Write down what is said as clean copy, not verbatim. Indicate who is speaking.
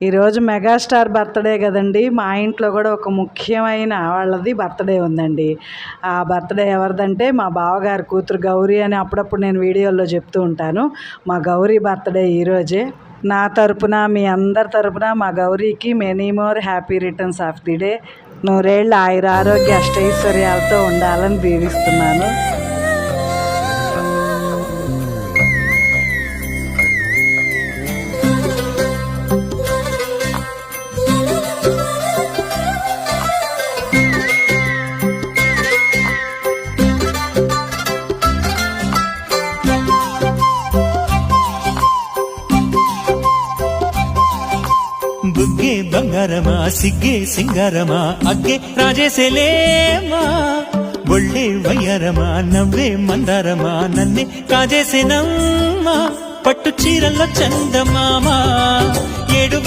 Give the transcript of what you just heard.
Speaker 1: ఈరోజు megastar birthday కదండి. మా ఇంట్లో కూడా ఒక ముఖ్యమైన వాళ్ళది బర్త్డే ఉందండి. ఆ బర్త్డే ఎవరిదంటే మా బావగారి కూతురు గౌరీ అని అప్పుడప్పుడు నేను వీడియోల్లో చెప్తూ ఉంటాను. మా గౌరీ బర్త్డే ఈరోజే. నా తరపున మీ అందరి తరపున మా గౌరీకి many more happy returns of the day. నూరేళ్ళ ఆయుర ఆరోగ్య అష్టైశ్వర్యాలతో ఉండాలని దీవిస్తున్నాను.
Speaker 2: బుగ్గే బంగారమా సిగ్గే సింగారమా అగ్గే రాజేసేలేమా ఒళ్ళే వయ్యారమా నవ్వే మందారమా నన్నే కాజేసేనమ్మా పట్టు చీరల్లో చందమామా ఏడు